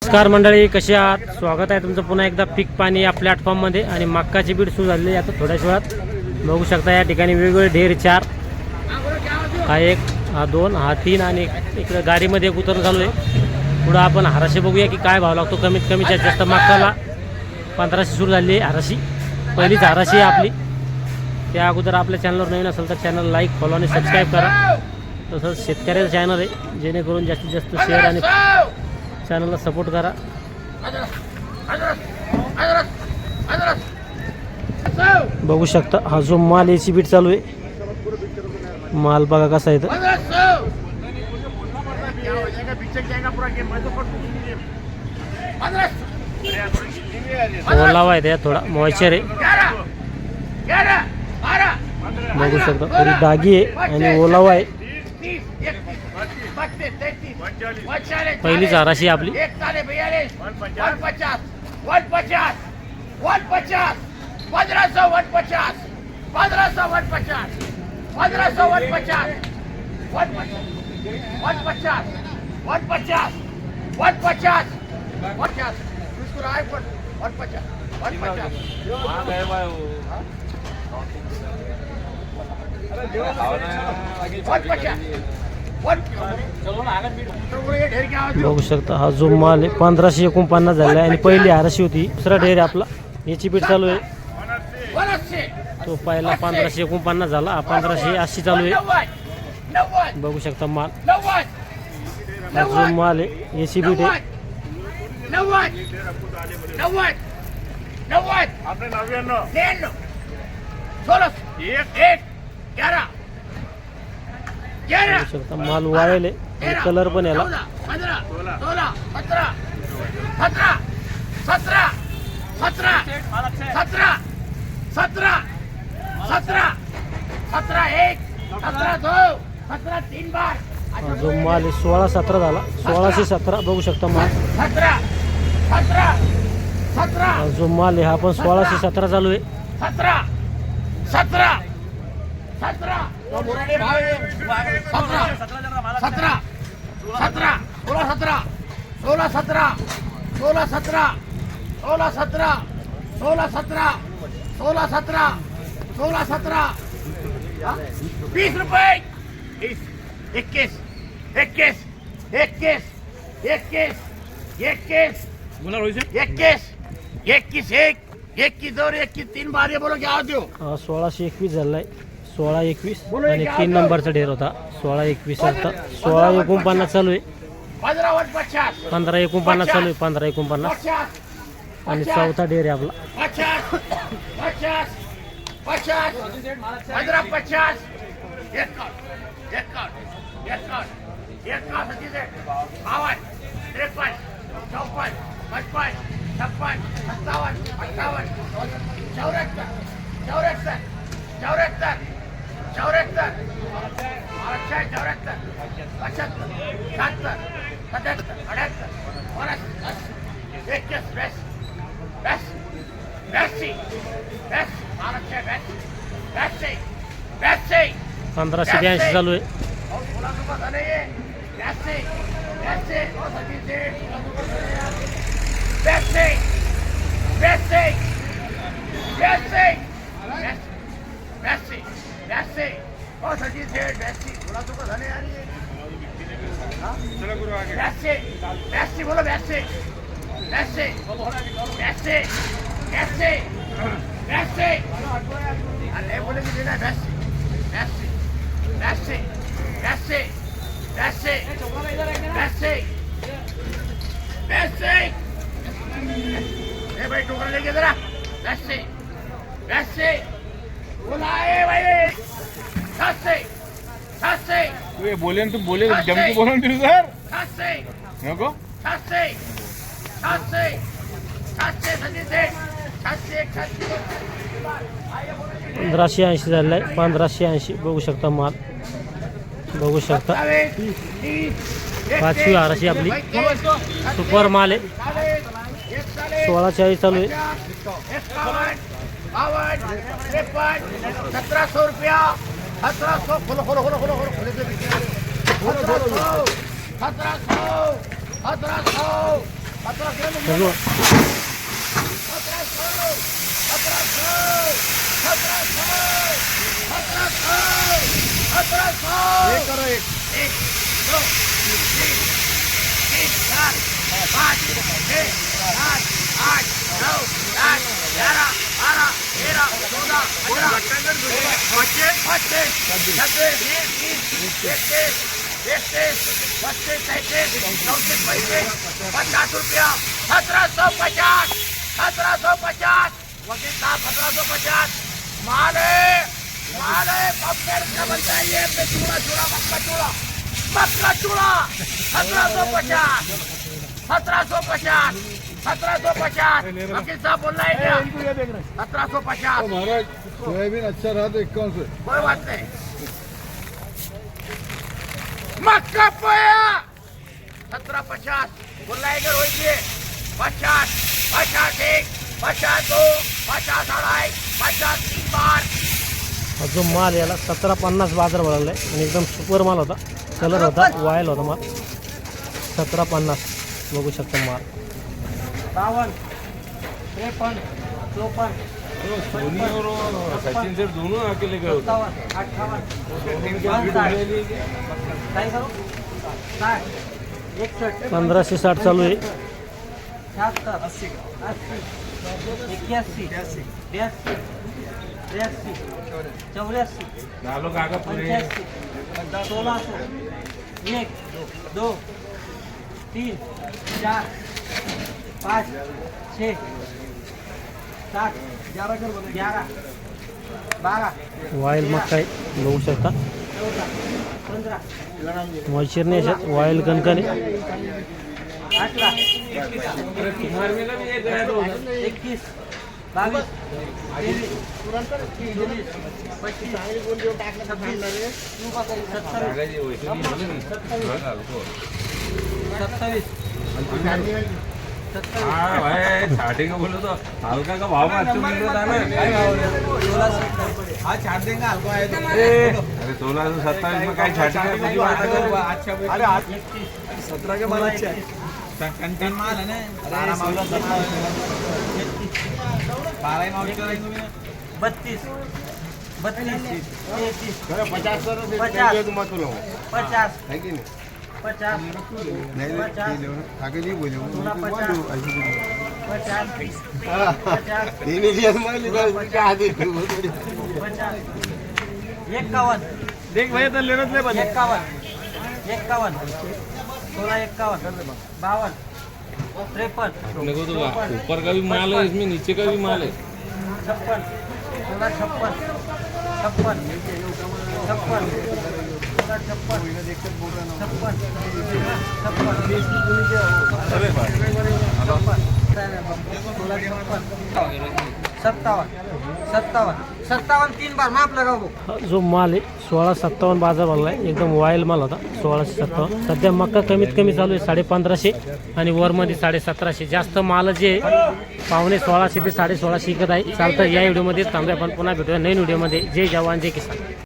नमस्कार मंडळी, कसे आहात? स्वागत आहे तुमचं पुन्हा एकदा पीक पाणी या प्लॅटफॉर्ममध्ये. आणि मक्काची बीड सुरू झालेली आहे आता थोड्याच वेळात. बघू शकता या ठिकाणी वेगवेगळे ढेर 4, हा 1, हा 2, हा 3 आणि इकडे गाडीमध्ये एक उतरण चालू आहे. पुढं आपण हाराशी बघूया की काय भाव लागतो. कमीत कमी जास्त मक्काला 1500 सुरू झाली आहे हाराशी. पहिलीच हाराशी आहे आपली. त्या अगोदर आपल्या चॅनलवर नवीन असेल तर चॅनल लाईक, फॉलो आणि सबस्क्राईब करा. तसंच शेतकऱ्याचं चॅनल आहे, जेणेकरून जास्तीत जास्त शेअर आणि चॅनलला सपोर्ट करा. बघू शकता हा जो माल याची बीट चालू आहे. माल बघा कसा आहे. ओलावा आहे त्या, थोडा मॉइश्चर आहे. बघू शकता थोडी डागी आहे आणि ओलावा आहे. पहिलीच हाराशी आपली. 50 बघू शकता हा जो माल आहे 1549 झाला आहे आणि पहिली हाराशी होती. दुसरा ढेर आहे आपला, याची बीट चालू आहे. तो पहिला 1549 झाला, हा 1580 चालू आहे. बघू शकता माल, हा जो माल आहे याची बीट आहे. 11 बघू शकता माल वाळेल आहे, कलर पण याला. 15 16 17 17 17 17 17 17 17 17 1 17 2 17 3 बार. हा जो माल आहे 16-17 झाला, 1617. बघू शकता माल 17 17 17 हा जो माल आहे हा पण 1617 चालू आहे. 17 17 17 17 17 16 17 16 17 16 17 16 17 16 17 16 17 16 17 20 रुपये. 21 21 21 21 21 21 21 1 21 2 21 3 बार. ये बोलो क्या दो. हा 1621 झालाय. 1621 आणि 3 नंबरचा ढेर होता. 1621 आता 1649 चालू आहे. 15 वर 50 1549 चालू आहे. 1549 50 आणि चौथा ढेर आहे आपला. 50 50 50 15 50 51 51 51 52 53 54 55 56 57 58 74 74 74 74 74 75 77 77 78 21 best best bestie best Maharashtra best bestie bestie 1582 चालू आहे. Bestie bestie bestie bestie bestie bestie bestie और सजीव से बेस्टी थोड़ा तो बधाने आ रही है. बेस्टी बेस्टी बोलो bestie bestie bestie bestie bestie. अरे बोले कि देना bestie bestie bestie bestie bestie bestie bestie. ए भाई टोकरा लेके जरा. बेस्टी बेस्टी बुलाए भाई. सस्ते सस्ते तू ये बोले ना, तू बोले जमकी बोलो ना फिर सर सस्ते नको. सस्ते सस्ते सस्ते सस्ते सस्ते सस्ते. 1580 झालाय. 1580 बघू शकता माल. बघू शकता 5वी हाराशी आपली. सुपर माल आहे. 1640 चालू आहे. 1700 रुपया. 1700 खोलो खोलो खोलो खोलो खोलो खोले 1700 1700 1700 सगळं एक करो एक. 1 2 3 4 5 6 7 8 9 10 11 12 13 14 15 25 26 रुपया 1750 वकील साहब 1750 माल है पम्पेर का बनता है ये पे चूड़ा मक्का चूड़ा 1750 वकील साहब बोल रहे हैं क्या 1750 महाराज सोयाबीन अच्छा रहा तो 51 से. कोई बात नहीं मक्का पोया 1750 बोल रहा है इधर होइए 50 1 50 2 50 2.5 50 3 बार हा जो माल याला 1750 बाजार भरला आहे आणि एकदम सुपर माल होता. कलर होता, वायल होता माल. 1750 बघू शकता माल. 52 53 54 धोनी और सचिन सर दोनों अकेले गए होते. 1560 चालू आहे. नालो काका पुरे 1600 1 2 3 4 5 6 7 11 12 वायल मक्का आहे बघू शकता. 14 15 मॉइश्चरने याच्यात वायल कणकण आहे. 18 तुम्हारे में ना भी एक गया तो 21 22 23 काकाजी वैसे नहीं बोले नहीं. हाँ को 27 हाँ भाई छाटे का बोलो तो हल्का का भाव में अच्छा मिल रहा था ना. हाँ छाट देंगे हल्का है तो अरे 1627 में काय छाटे का कुछ बात है. अरे आज 17 के माल अच्छा है कंटेन माल है ना 12 माल 12 माल 32 32 33 50 सर 50 मत लो 50 है कि नहीं. 50 नहीं 50 आगे नहीं बोले 50 नहीं लिया तुम्हारे क्या आदि 51 देख भैया तो लेना ले बस 51 16 51 52 53 अपने को तो ऊपर का भी माल है इसमें नीचे का भी माल है 56 16 56 56 56 सत्तावन 3 बार माप लगाओ. हा जो माल आहे 1657 बाजार भरला आहे. एकदम वायल माल होता 1657. सध्या मक्का कमीत कमी चालू आहे 1550 आणि वरमध्ये 1750. जास्त माल जे पावणे 1600 ते 1650 विकत आहे. चालतं या व्हिडिओमध्ये थांबूया. आपण पुन्हा भेटूया नवीन व्हिडिओमध्ये. जय जवान जय किसान.